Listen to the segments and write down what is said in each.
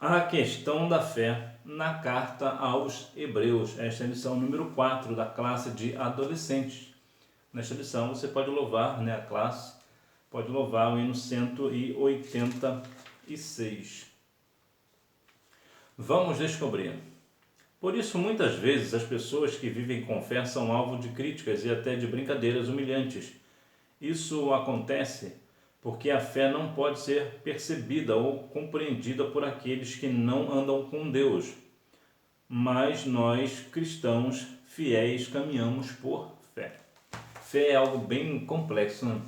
A questão da fé na carta aos Hebreus. Esta é a lição número 4 da classe de adolescentes. Nesta lição você pode louvar, a classe pode louvar o hino 186. Vamos descobrir. Por isso, muitas vezes, as pessoas que vivem com fé são alvo de críticas e até de brincadeiras humilhantes. Isso acontece porque a fé não pode ser percebida ou compreendida por aqueles que não andam com Deus. Mas nós, cristãos fiéis, caminhamos por fé. Fé é algo bem complexo, né?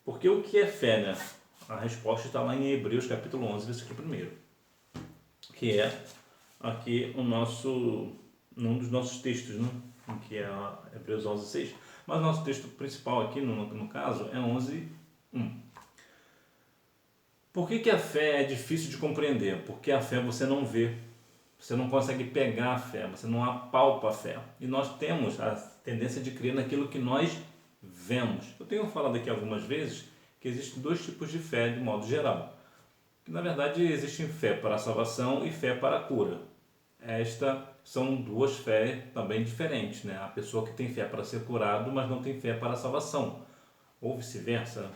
Porque o que é fé, né? A resposta está lá em Hebreus capítulo 11, versículo 1, que é aqui um dos nossos textos, né? Que é Hebreus 11, 6. Mas o nosso texto principal aqui, no caso, é 11, 1. Por que a fé é difícil de compreender? Porque a fé você não vê. Você não consegue pegar a fé, você não apalpa a fé. E nós temos a tendência de crer naquilo que nós vemos. Eu tenho falado aqui algumas vezes que existem dois tipos de fé, de modo geral. Que, na verdade, existem fé para a salvação e fé para a cura. Estas são duas fés também diferentes, né? A pessoa que tem fé para ser curado, mas não tem fé para a salvação. Ou vice-versa.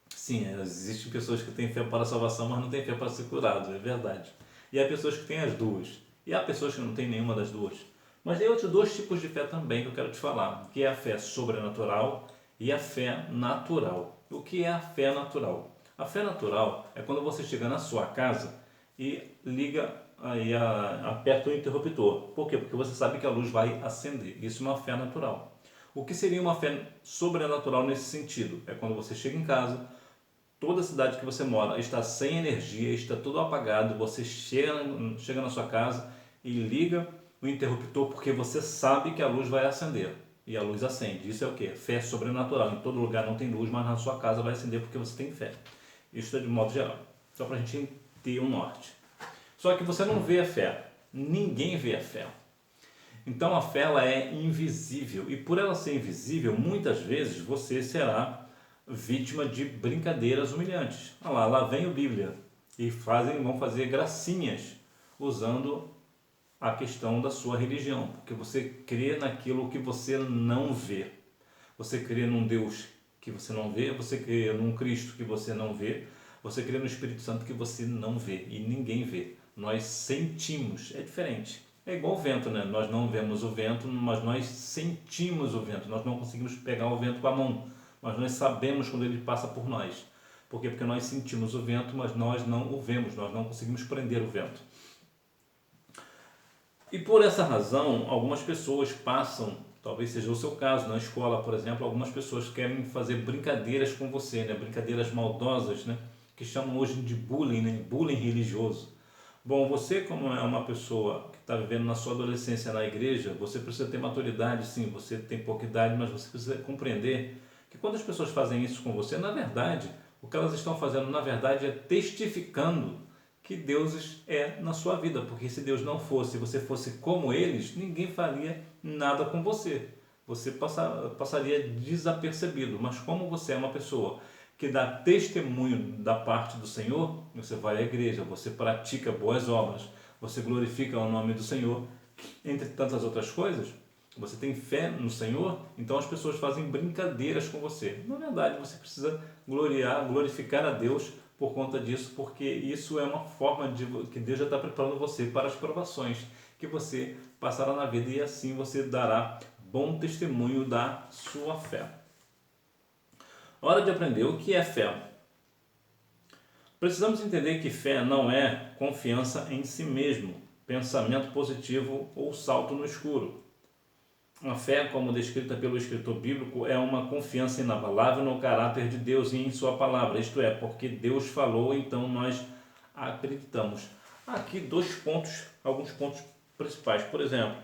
Sim, existem pessoas que têm fé para a salvação, mas não têm fé para ser curado, é verdade. E há pessoas que têm as duas. E há pessoas que não têm nenhuma das duas. Mas tem outros dois tipos de fé também que eu quero te falar, que é a fé sobrenatural e a fé natural. O que é a fé natural? A fé natural é quando você chega na sua casa e liga, aí aperta o interruptor. Por quê? Porque você sabe que a luz vai acender. Isso é uma fé natural. O que seria uma fé sobrenatural nesse sentido? É quando você chega em casa, toda a cidade que você mora está sem energia, está tudo apagado, você chega na sua casa e liga o interruptor porque você sabe que a luz vai acender. E a luz acende. Isso é o quê? Fé sobrenatural. Em todo lugar não tem luz, mas na sua casa vai acender porque você tem fé. Isso é de modo geral. Só para a gente ter um norte. Só que você não vê a fé. Ninguém vê a fé. Então a fé ela é invisível. E por ela ser invisível, muitas vezes você será vítima de brincadeiras humilhantes. Lá vem a Bíblia. E vão fazer gracinhas usando a questão da sua religião, porque você crê naquilo que você não vê. Você crê num Deus que você não vê, você crê num Cristo que você não vê, você crê no Espírito Santo que você não vê e ninguém vê. Nós sentimos, é diferente. É igual o vento, né? Nós não vemos o vento, mas nós sentimos o vento. Nós não conseguimos pegar o vento com a mão, mas nós sabemos quando ele passa por nós. Por quê? Porque nós sentimos o vento, mas nós não o vemos, nós não conseguimos prender o vento. E por essa razão, algumas pessoas passam, talvez seja o seu caso, na escola, por exemplo, algumas pessoas querem fazer brincadeiras com você, né? Brincadeiras maldosas, né? Que chamam hoje de bullying, né? Bullying religioso. Bom, você como é uma pessoa que está vivendo na sua adolescência na igreja, você precisa ter maturidade, sim, você tem pouca idade, mas você precisa compreender que quando as pessoas fazem isso com você, na verdade, o que elas estão fazendo, na verdade, é testificando que Deus é na sua vida, porque se Deus não fosse, se você fosse como eles, ninguém faria nada com você. Você passaria desapercebido, mas como você é uma pessoa que dá testemunho da parte do Senhor, você vai à igreja, você pratica boas obras, você glorifica o nome do Senhor, entre tantas outras coisas, você tem fé no Senhor, então as pessoas fazem brincadeiras com você. Na verdade, você precisa glorificar a Deus por conta disso, porque isso é uma forma de que Deus já está preparando você para as provações que você passará na vida e assim você dará bom testemunho da sua fé. Hora de aprender o que é fé. Precisamos entender que fé não é confiança em si mesmo, pensamento positivo ou salto no escuro. A fé, como descrita pelo escritor bíblico, é uma confiança inabalável no caráter de Deus e em sua palavra, isto é, porque Deus falou, então nós acreditamos. Aqui alguns pontos principais. Por exemplo,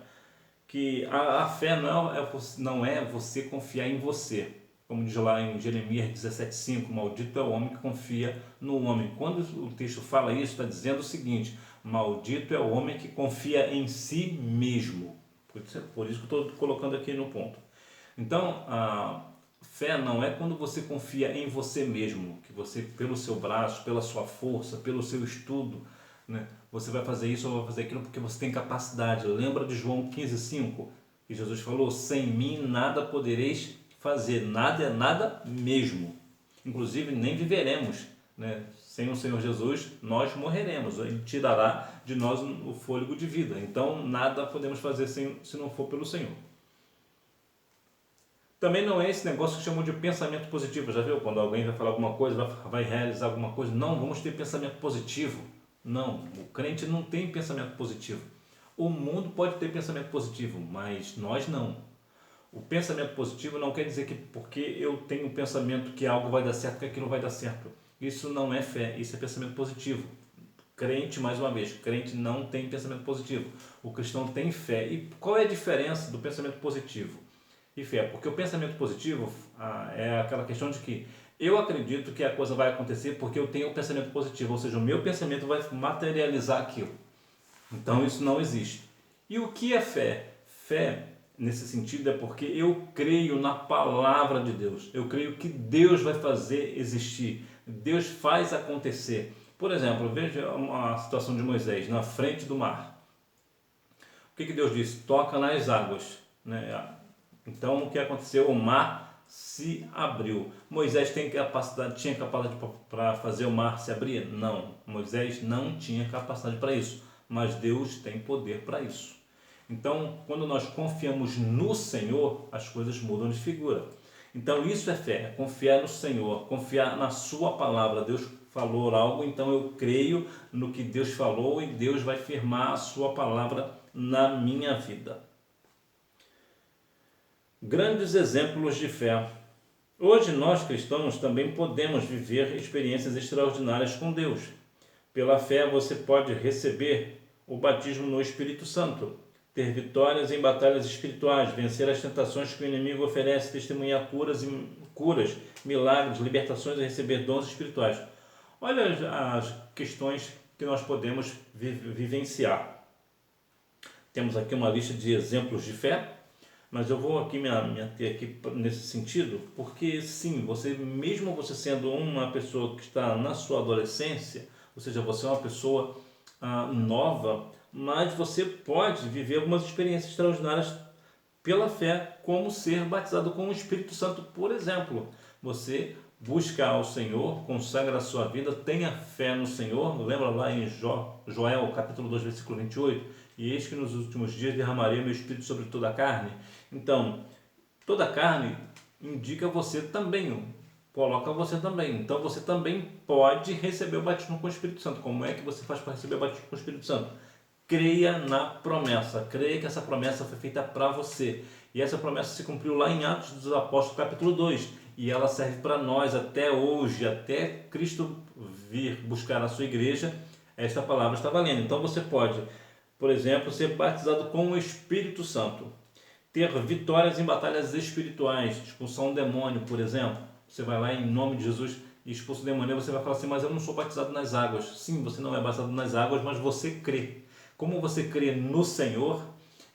que a fé não é você confiar em você. Como diz lá em Jeremias 17,5, maldito é o homem que confia no homem. Quando o texto fala isso, está dizendo o seguinte: maldito é o homem que confia em si mesmo. Por isso que eu estou colocando aqui no ponto. Então, a Fé não é quando você confia em você mesmo, que você, pelo seu braço, pela sua força, pelo seu estudo, né, você vai fazer isso ou vai fazer aquilo porque você tem capacidade. Lembra de João 15,5, que Jesus falou: sem mim nada podereis fazer, nada é nada mesmo. Inclusive nem viveremos, né? Sem o Senhor Jesus nós morreremos, Ele tirará de nós o fôlego de vida. Então nada podemos fazer se não for pelo Senhor. Também não é esse negócio que chamam de pensamento positivo. Já viu? Quando alguém vai falar alguma coisa, vai realizar alguma coisa. Não, vamos ter pensamento positivo. Não, o crente não tem pensamento positivo. O mundo pode ter pensamento positivo, mas nós não. O pensamento positivo não quer dizer que porque eu tenho um pensamento que algo vai dar certo, que aquilo vai dar certo. Isso não é fé, isso é pensamento positivo. Crente, mais uma vez, crente não tem pensamento positivo. O cristão tem fé. E qual é a diferença do pensamento positivo e fé? Porque o pensamento positivo é aquela questão de que eu acredito que a coisa vai acontecer porque eu tenho um pensamento positivo, ou seja, o meu pensamento vai materializar aquilo. Então isso não existe. E o que é fé? Fé, nesse sentido, é porque eu creio na palavra de Deus. Eu creio que Deus vai fazer existir. Deus faz acontecer. Por exemplo, veja uma situação de Moisés na frente do mar. O que Deus disse? Toca nas águas, né? Então o que aconteceu? O mar se abriu. Moisés tinha capacidade para fazer o mar se abrir? Não. Moisés não tinha capacidade para isso, mas Deus tem poder para isso. Então, quando nós confiamos no Senhor, as coisas mudam de figura. Então isso é fé, é confiar no Senhor, confiar na sua palavra. Deus falou algo, então eu creio no que Deus falou e Deus vai firmar a sua palavra na minha vida. Grandes exemplos de fé. Hoje nós cristãos também podemos viver experiências extraordinárias com Deus. Pela fé você pode receber o batismo no Espírito Santo, ter vitórias em batalhas espirituais, vencer as tentações que o inimigo oferece, testemunhar curas, milagres, libertações e receber dons espirituais. Olha as questões que nós podemos vivenciar. Temos aqui uma lista de exemplos de fé, mas eu vou aqui me ater aqui nesse sentido, porque sim, mesmo você sendo uma pessoa que está na sua adolescência, ou seja, você é uma pessoa nova, mas você pode viver algumas experiências extraordinárias pela fé, como ser batizado com o Espírito Santo, por exemplo. Você busca ao Senhor, consagra a sua vida, tenha fé no Senhor. Lembra lá em Joel, capítulo 2, versículo 28? E eis que nos últimos dias derramarei meu Espírito sobre toda a carne. Então, toda a carne indica você também, coloca você também. Então, você também pode receber o batismo com o Espírito Santo. Como é que você faz para receber o batismo com o Espírito Santo? Creia na promessa, creia que essa promessa foi feita para você. E essa promessa se cumpriu lá em Atos dos Apóstolos, capítulo 2. E ela serve para nós até hoje, até Cristo vir buscar a sua igreja, esta palavra está valendo. Então você pode, por exemplo, ser batizado com o Espírito Santo, ter vitórias em batalhas espirituais, expulsar um demônio, por exemplo. Você vai lá em nome de Jesus e expulsa o demônio, você vai falar assim: mas eu não sou batizado nas águas. Sim, você não é batizado nas águas, mas você crê. Como você crê no Senhor,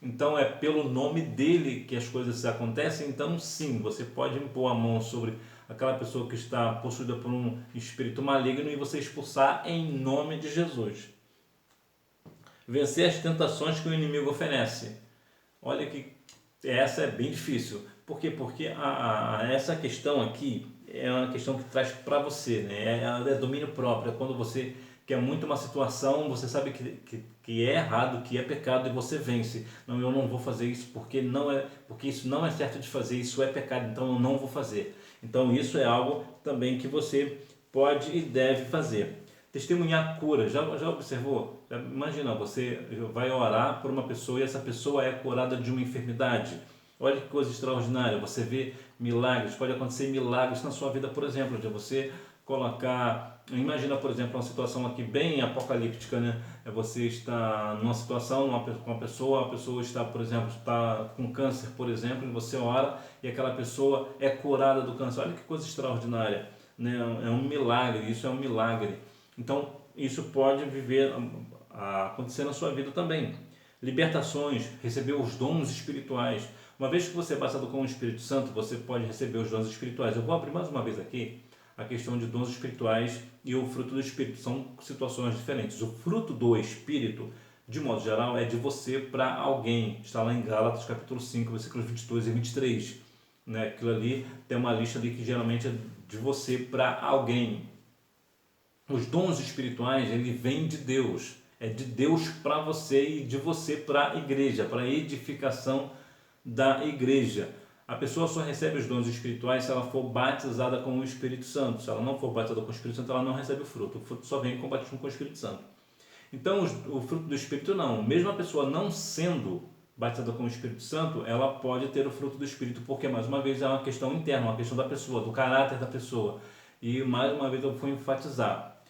então é pelo nome dele que as coisas acontecem. Então sim, você pode impor a mão sobre aquela pessoa que está possuída por um espírito maligno e você expulsar em nome de Jesus. Vencer as tentações que o inimigo oferece. Olha que essa é bem difícil. Por quê? Porque essa questão aqui é uma questão que traz para você, né? É domínio próprio. É quando você quer muito uma situação, você sabe que é errado, que é pecado, e você vence. Não, eu não vou fazer isso porque isso não é certo de fazer, isso é pecado, então eu não vou fazer. Então isso é algo também que você pode e deve fazer. Testemunhar cura. Já observou? Imagina, você vai orar por uma pessoa e essa pessoa é curada de uma enfermidade. Olha que coisa extraordinária. Você vê milagres, pode acontecer milagres na sua vida, por exemplo, de você colocar... Imagina, por exemplo, uma situação aqui bem apocalíptica, né? Você está numa situação com uma pessoa, a pessoa está, por exemplo, está com câncer, por exemplo, e você ora e aquela pessoa é curada do câncer. Olha que coisa extraordinária, né? É um milagre, isso é um milagre. Então, isso pode acontecer na sua vida também. Libertações, receber os dons espirituais. Uma vez que você é batizado com o Espírito Santo, você pode receber os dons espirituais. Eu vou abrir mais uma vez aqui a questão de dons espirituais e o fruto do Espírito. São situações diferentes. O fruto do Espírito, de modo geral, é de você para alguém. Está lá em Gálatas capítulo 5, versículos 22 e 23. Né? Aquilo ali tem uma lista ali que geralmente é de você para alguém. Os dons espirituais, ele vem de Deus. É de Deus para você e de você para a igreja, para a edificação da igreja. A pessoa só recebe os dons espirituais se ela for batizada com o Espírito Santo. Se ela não for batizada com o Espírito Santo, ela não recebe o fruto. O fruto só vem com o batismo com o Espírito Santo. Então, o fruto do Espírito não. Mesmo a pessoa não sendo batizada com o Espírito Santo, ela pode ter o fruto do Espírito, porque, mais uma vez, é uma questão interna, uma questão da pessoa, do caráter da pessoa. E, mais uma vez, eu vou enfatizar.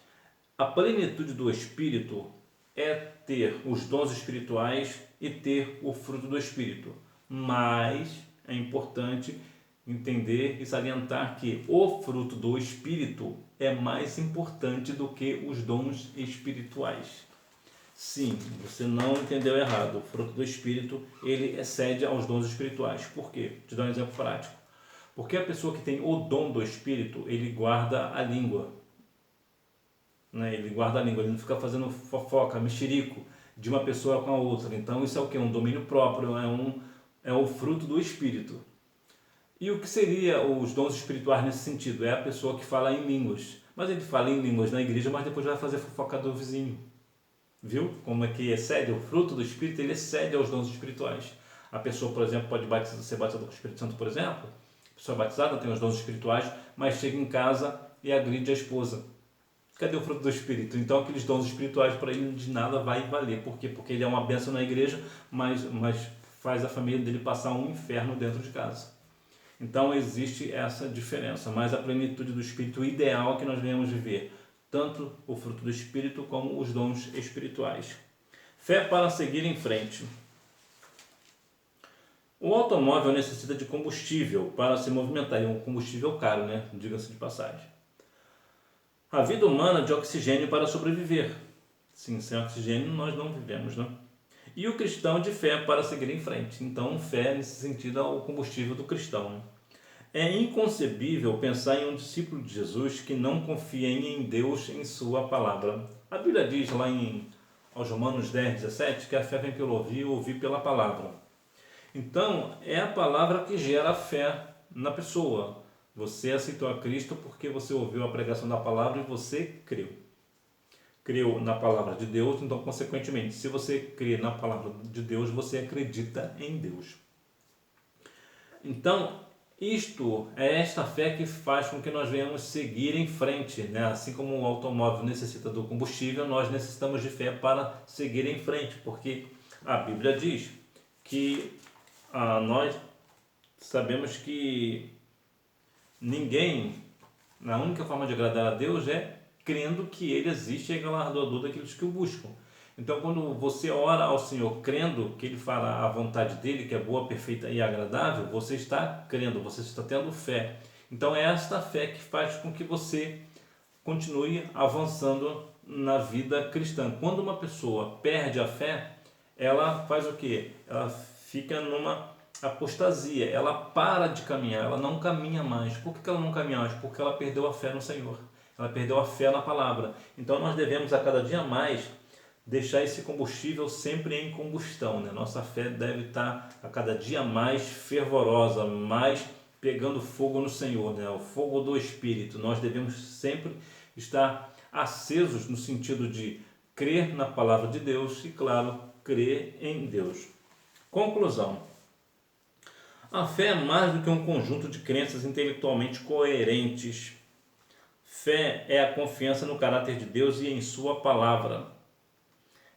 A plenitude do Espírito é ter os dons espirituais e ter o fruto do Espírito. Mas é importante entender e salientar que o fruto do Espírito é mais importante do que os dons espirituais. Sim, você não entendeu errado. O fruto do Espírito, ele excede aos dons espirituais. Por quê? Vou te dar um exemplo prático. Porque a pessoa que tem o dom do Espírito, ele guarda a língua. Né? Ele guarda a língua, ele não fica fazendo fofoca, mexerico de uma pessoa com a outra. Então isso é o que? Um domínio próprio, é o fruto do Espírito. E o que seria os dons espirituais nesse sentido? É a pessoa que fala em línguas. Mas ele fala em línguas na igreja, mas depois vai fazer fofoca do vizinho. Viu? Como é que excede o fruto do Espírito, ele excede aos dons espirituais. A pessoa, por exemplo, pode ser batizada com o Espírito Santo, por exemplo. A pessoa é batizada, tem os dons espirituais, mas chega em casa e agride a esposa. Cadê o fruto do Espírito? Então aqueles dons espirituais para ele de nada vai valer. Por quê? Porque ele é uma bênção na igreja, mas faz a família dele passar um inferno dentro de casa. Então existe essa diferença, mas a plenitude do Espírito ideal que nós venhamos viver, tanto o fruto do Espírito como os dons espirituais. Fé para seguir em frente. O automóvel necessita de combustível para se movimentar, e um combustível caro, né? Diga-se de passagem. A vida humana de oxigênio para sobreviver. Sim, sem oxigênio nós não vivemos, né? E o cristão de fé para seguir em frente. Então, fé, nesse sentido, é o combustível do cristão. Né? É inconcebível pensar em um discípulo de Jesus que não confie em Deus, em sua palavra. A Bíblia diz lá aos Romanos 10, 17, que a fé vem pelo ouvir pela palavra. Então, é a palavra que gera a fé na pessoa. Você aceitou a Cristo porque você ouviu a pregação da palavra e você creu. Creu na palavra de Deus, então, consequentemente, se você crê na palavra de Deus, você acredita em Deus. Então, esta fé que faz com que nós venhamos seguir em frente, né? Assim como o automóvel necessita do combustível, nós necessitamos de fé para seguir em frente, porque a Bíblia diz que nós sabemos que a única forma de agradar a Deus é crendo que Ele existe e é galardoador daqueles que o buscam. Então, quando você ora ao Senhor crendo que Ele fará a vontade dEle, que é boa, perfeita e agradável, você está crendo, você está tendo fé. Então, é esta fé que faz com que você continue avançando na vida cristã. Quando uma pessoa perde a fé, ela faz o quê? Ela fica numa apostasia, ela para de caminhar, ela não caminha mais. Por que ela não caminha mais? Porque ela perdeu a fé no Senhor, ela perdeu a fé na palavra. Então nós devemos a cada dia mais deixar esse combustível sempre em combustão, né? Nossa fé deve estar a cada dia mais fervorosa, mais pegando fogo no Senhor, né? O fogo do Espírito. Nós devemos sempre estar acesos no sentido de crer na palavra de Deus e, claro, crer em Deus. Conclusão. A fé é mais do que um conjunto de crenças intelectualmente coerentes. Fé é a confiança no caráter de Deus e em sua palavra.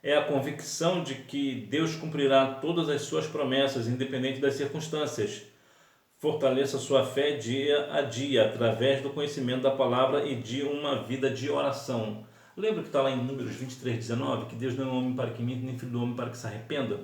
É a convicção de que Deus cumprirá todas as suas promessas, independente das circunstâncias. Fortaleça sua fé dia a dia, através do conhecimento da palavra e de uma vida de oração. Lembra que está lá em Números 23, 19, que Deus não é um homem para que minta, nem filho do homem para que se arrependa?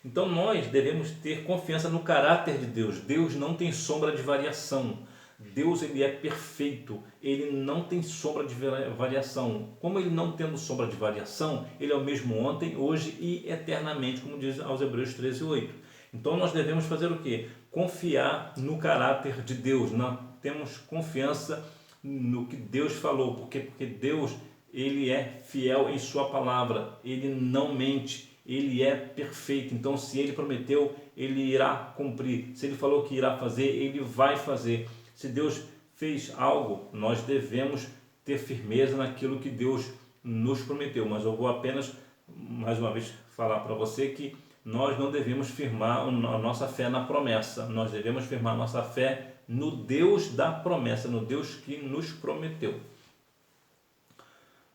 Então nós devemos ter confiança no caráter de Deus. Deus não tem sombra de variação. Deus, ele é perfeito. Ele não tem sombra de variação. Como ele não tendo sombra de variação, ele é o mesmo ontem, hoje e eternamente, como diz aos Hebreus 13, 8. Então nós devemos fazer o quê? Confiar no caráter de Deus. Nós temos confiança no que Deus falou. Por quê? Porque Deus, ele é fiel em sua palavra. Ele não mente. Ele é perfeito. Então se ele prometeu, ele irá cumprir. Se ele falou que irá fazer, ele vai fazer. Se Deus fez algo, nós devemos ter firmeza naquilo que Deus nos prometeu. Mas eu vou apenas, mais uma vez, falar para você que nós não devemos firmar a nossa fé na promessa. Nós devemos firmar a nossa fé no Deus da promessa, no Deus que nos prometeu.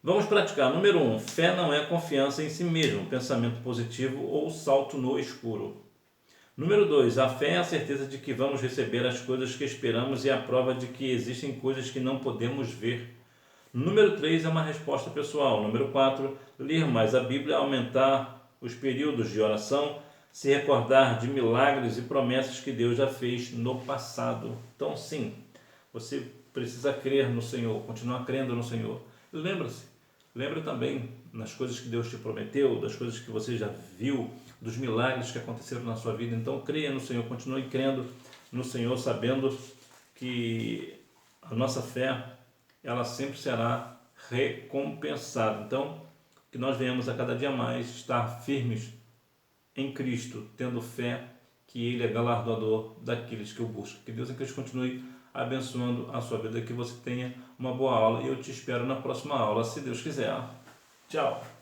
Vamos praticar. Número 1. Fé não é confiança em si mesmo, pensamento positivo ou salto no escuro. Número 2. A fé é a certeza de que vamos receber as coisas que esperamos e a prova de que existem coisas que não podemos ver. Número 3 é uma resposta pessoal. Número 4, ler mais a Bíblia, aumentar os períodos de oração, se recordar de milagres e promessas que Deus já fez no passado. Então sim, você precisa crer no Senhor, continuar crendo no Senhor. Lembre também nas coisas que Deus te prometeu, das coisas que você já viu, dos milagres que aconteceram na sua vida. Então creia no Senhor, continue crendo no Senhor, sabendo que a nossa fé, ela sempre será recompensada. Então, que nós venhamos a cada dia mais estar firmes em Cristo, tendo fé que Ele é galardoador daqueles que o buscam. Que Deus em Cristo continue abençoando a sua vida, que você tenha uma boa aula e eu te espero na próxima aula, se Deus quiser. Tchau!